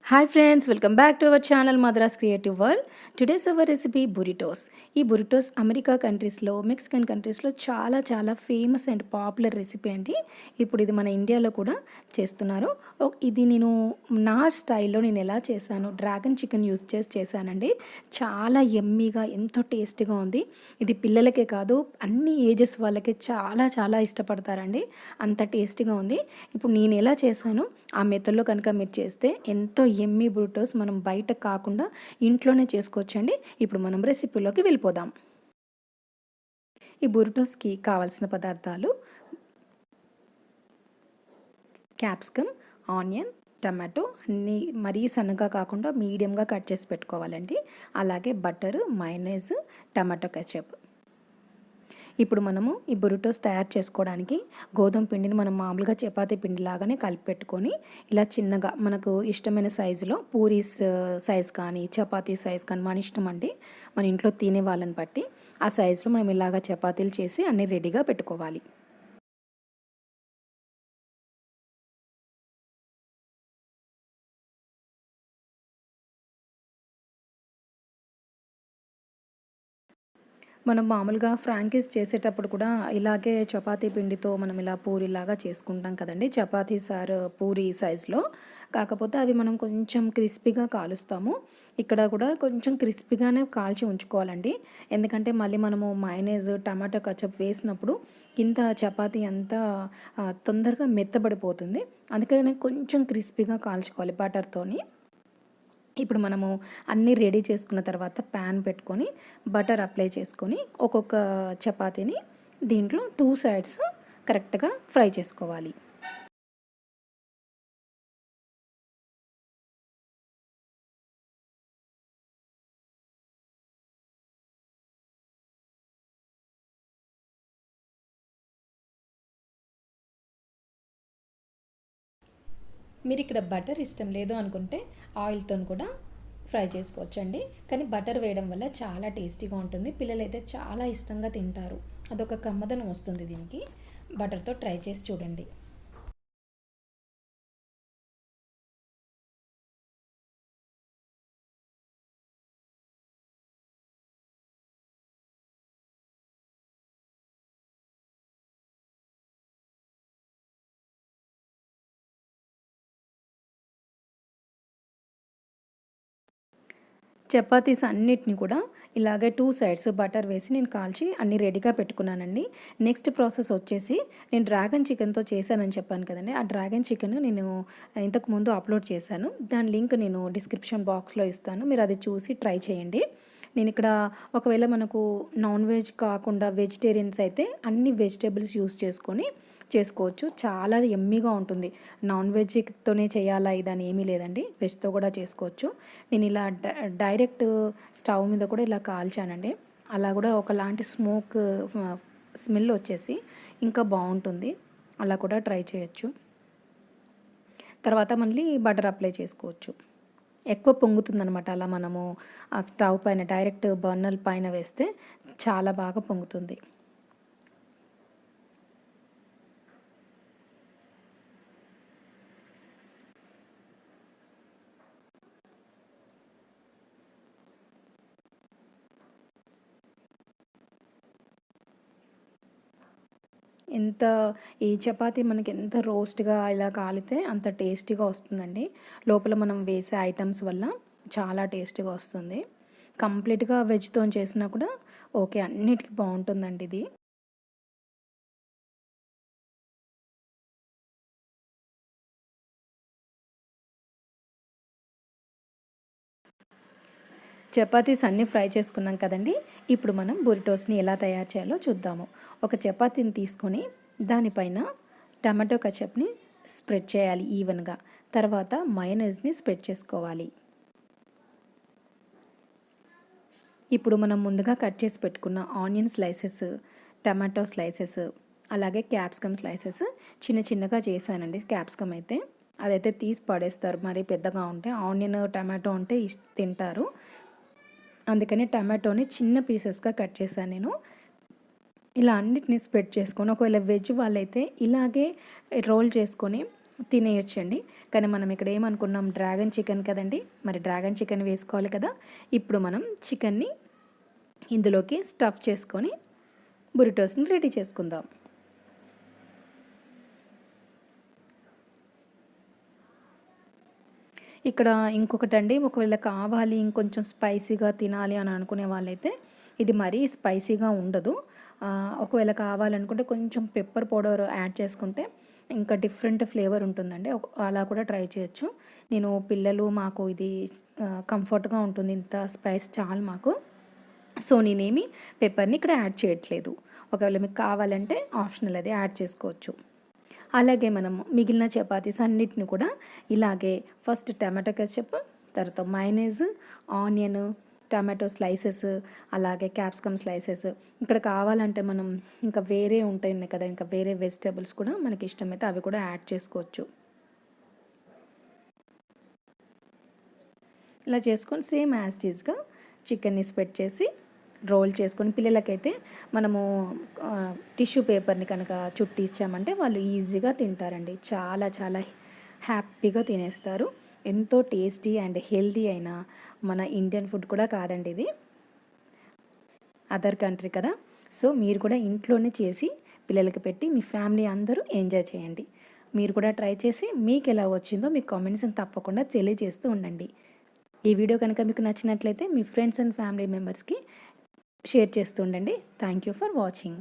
Hi friends, welcome back to our channel Madras Creative World. Today's our recipe burritos. ఈ burritos America కంట్రీస్లో Mexican కంట్రీస్లో చాలా famous and popular recipe అండి. ఇప్పుడు ఇది మన ఇండియాలో కూడా చేస్తున్నారు. ఇది నేను నా స్టైల్లో నేను ఎలా చేశాను, డ్రాగన్ చికెన్ యూస్ చేసి చేశానండి. చాలా యమ్మీగా ఎంతో టేస్టీగా ఉంది. ఇది పిల్లలకే కాదు అన్ని ఏజెస్ వాళ్ళకి చాలా ఇష్టపడతారండి. అంత టేస్టీగా ఉంది. ఇప్పుడు నేను ఎలా చేశాను ఆ మెథడ్లో కనుక మీరు చేస్తే ఎంతో యమ్మీ బురిటోస్ మనం బయట కాకుండా ఇంట్లోనే చేసుకోవచ్చండి. ఇప్పుడు మనం రెసిపీలోకి వెళ్ళిపోదాం. ఈ బురిటోస్కి కావాల్సిన పదార్థాలు క్యాప్సికమ్, ఆనియన్, టమాటో అన్నీ మరీ సన్నగా కాకుండా మీడియంగా కట్ చేసి పెట్టుకోవాలండి. అలాగే బటరు, మైనీస్, టమాటో కెచప్. ఇప్పుడు మనము ఈ బురిటోస్ తయారు చేసుకోవడానికి గోధుమ పిండిని మనం మామూలుగా చపాతీ పిండి లాగానే కలిపి పెట్టుకొని ఇలా చిన్నగా మనకు ఇష్టమైన సైజులో పూరీస్ సైజ్ కానీ చపాతీ సైజ్ కానీ మన ఇష్టం అండి. మన ఇంట్లో తినే వాళ్ళని బట్టి ఆ సైజులో మనం ఇలాగా చపాతీలు చేసి అన్నీ రెడీగా పెట్టుకోవాలి. మనం మామూలుగా ఫ్రాంకీస్ చేసేటప్పుడు కూడా ఇలాగే చపాతీ పిండితో మనం ఇలా పూరిలాగా చేసుకుంటాం కదండి, చపాతీ పూరి సైజులో. కాకపోతే అవి మనం కొంచెం క్రిస్పీగా కాలుస్తాము. ఇక్కడ కూడా కొంచెం క్రిస్పీగానే కాల్చి ఉంచుకోవాలండి. ఎందుకంటే మళ్ళీ మనము మైనీస్, టమాటో కచప్ వేసినప్పుడు కింద చపాతీ అంతా తొందరగా మెత్తబడిపోతుంది. అందుకని కొంచెం క్రిస్పీగా కాల్చుకోవాలి బటర్తోని. ఇప్పుడు మనము అన్నీ రెడీ చేసుకున్న తర్వాత ప్యాన్ పెట్టుకొని బటర్ అప్లై చేసుకొని ఒక్కొక్క చపాతీని దీంట్లో 2 సైడ్స్ కరెక్ట్గా ఫ్రై చేసుకోవాలి. మీరు ఇక్కడ బటర్ ఇష్టం లేదు అనుకుంటే ఆయిల్తో కూడా ఫ్రై చేసుకోవచ్చండి. కానీ బటర్ వేయడం వల్ల చాలా టేస్టీగా ఉంటుంది. పిల్లలైతే చాలా ఇష్టంగా తింటారు. అదొక కమ్మదనం వస్తుంది దీనికి. బటర్తో ట్రై చేసి చూడండి. చపాతీస్ అన్నిటిని కూడా ఇలాగే 2 సైడ్స్ బటర్ వేసి నేను కాల్చి అన్నీ రెడీగా పెట్టుకున్నానండి. నెక్స్ట్ ప్రాసెస్ వచ్చేసి నేను డ్రాగన్ చికెన్తో చేశానని చెప్పాను కదండి. ఆ డ్రాగన్ చికెన్ నేను ఇంతకుముందు అప్లోడ్ చేశాను. దాని లింక్ నేను డిస్క్రిప్షన్ బాక్స్లో ఇస్తాను. మీరు అది చూసి ట్రై చేయండి. నేను ఇక్కడ ఒకవేళ మనకు నాన్ వెజ్ కాకుండా వెజిటేరియన్స్ అయితే అన్ని వెజిటేబుల్స్ యూస్ చేసుకొని చేసుకోవచ్చు. చాలా యమ్మీగా ఉంటుంది. నాన్ వెజ్తోనే చేయాలా ఇదని ఏమీ లేదండి, వెజ్తో కూడా చేసుకోవచ్చు. నేను ఇలా డైరెక్ట్ స్టవ్ మీద కూడా ఇలా కాల్చానండి. అలా కూడా ఒకలాంటి స్మోక్ స్మెల్ వచ్చేసి ఇంకా బాగుంటుంది. అలా కూడా ట్రై చేయొచ్చు. తర్వాత మళ్ళీ బటర్ అప్లై చేసుకోవచ్చు. ఎక్కువ పొంగుతుందనమాట. అలా మనము ఆ స్టవ్ పైన డైరెక్ట్ బర్నర్ పైన వేస్తే చాలా బాగా పొంగుతుంది. ఎంత ఈ చపాతీ మనకి ఎంత రోస్ట్గా ఇలా కాలితే అంత టేస్టీగా వస్తుందండి. లోపల మనం వేసే ఐటమ్స్ వల్ల చాలా టేస్టీగా వస్తుంది. కంప్లీట్గా వెజ్తో చేసినా కూడా ఓకే, అన్నిటికీ బాగుంటుందండి ఇది. చపాతీస్ అన్నీ ఫ్రై చేసుకున్నాం కదండి. ఇప్పుడు మనం బురిటోస్ని ఎలా తయారు చేయాలో చూద్దాము. ఒక చపాతీని తీసుకొని దానిపైన టమాటో కచప్ని స్ప్రెడ్ చేయాలి ఈవెన్గా. తర్వాత మయోనైజ్ని స్ప్రెడ్ చేసుకోవాలి. ఇప్పుడు మనం ముందుగా కట్ చేసి పెట్టుకున్న ఆనియన్ స్లైసెస్, టమాటో స్లైసెస్, అలాగే క్యాప్సికమ్ స్లైసెస్ చిన్నగా చేశానండి. క్యాప్సికమ్ అయితే అదైతే తీసి పడేస్తారు మరీ పెద్దగా ఉంటే. ఆనియన్, టమాటో ఉంటే తింటారు. అందుకని టమాటోని చిన్న పీసెస్గా కట్ చేశాను నేను. ఇలా అన్నిటిని స్ప్రెడ్ చేసుకొని ఒకవేళ వెజ్ వాళ్ళైతే ఇలాగే రోల్ చేసుకొని తినేయొచ్చండి. కానీ మనం ఇక్కడ ఏమనుకున్నాం, డ్రాగన్ చికెన్ కదండి, మరి డ్రాగన్ చికెన్ వేసుకోవాలి కదా. ఇప్పుడు మనం చికెన్ని ఇందులోకి స్టఫ్ చేసుకొని బురిటోస్ని రెడీ చేసుకుందాం. ఇక్కడ ఇంకొకటండి, ఒకవేళ కావాలి ఇంకొంచెం స్పైసీగా తినాలి అని అనుకునే వాళ్ళైతే ఇది మరీ స్పైసీగా ఉండదు. ఒకవేళ కావాలనుకుంటే కొంచెం పెప్పర్ పౌడర్ యాడ్ చేసుకుంటే ఇంకా డిఫరెంట్ ఫ్లేవర్ ఉంటుందండి. అలా కూడా ట్రై చేయొచ్చు. నేను పిల్లలు మాకు ఇది కంఫర్ట్గా ఉంటుంది, ఇంత స్పైస్ చాలు మాకు. సో నేనేమి పెప్పర్ని ఇక్కడ యాడ్ చేయట్లేదు. ఒకవేళ మీకు కావాలంటే ఆప్షనల్, అది యాడ్ చేసుకోవచ్చు. అలాగే మనము మిగిలిన చపాతీస్ అన్నిటిని కూడా ఇలాగే ఫస్ట్ టమాటో కెచప్, తర్వాత మైనీస్, ఆనియన్, టమాటో స్లైసెస్, అలాగే క్యాప్సికమ్ స్లైసెస్. ఇక్కడ కావాలంటే మనం ఇంకా వేరే ఉంటాయి కదా, ఇంకా వేరే వెజిటేబుల్స్ కూడా మనకి ఇష్టమైతే అవి కూడా యాడ్ చేసుకోవచ్చు. ఇలా చేసుకొని సేమ్ యాజ్ టీజ్గా చికెన్ని స్ప్రెడ్ చేసి రోల్ చేసుకొని, పిల్లలకైతే మనము టిష్యూ పేపర్ని కనుక చుట్టి ఇచ్చామంటే వాళ్ళు ఈజీగా తింటారండి. చాలా చాలా హ్యాపీగా తినేస్తారు. ఎంతో టేస్టీ అండ్ హెల్తీ అయిన మన ఇండియన్ ఫుడ్ కూడా కాదండి ఇది, అదర్ కంట్రీ కదా. సో మీరు కూడా ఇంట్లోనే చేసి పిల్లలకి పెట్టి మీ ఫ్యామిలీ అందరూ ఎంజాయ్ చేయండి. మీరు కూడా ట్రై చేసి మీకు ఎలా వచ్చిందో మీ కామెంట్స్ని తప్పకుండా తెలియజేస్తూ ఉండండి. ఈ వీడియో కనుక మీకు నచ్చినట్లయితే మీ ఫ్రెండ్స్ అండ్ ఫ్యామిలీ మెంబర్స్కి షేర్ చేస్తూ ఉండండి. Thank you for watching.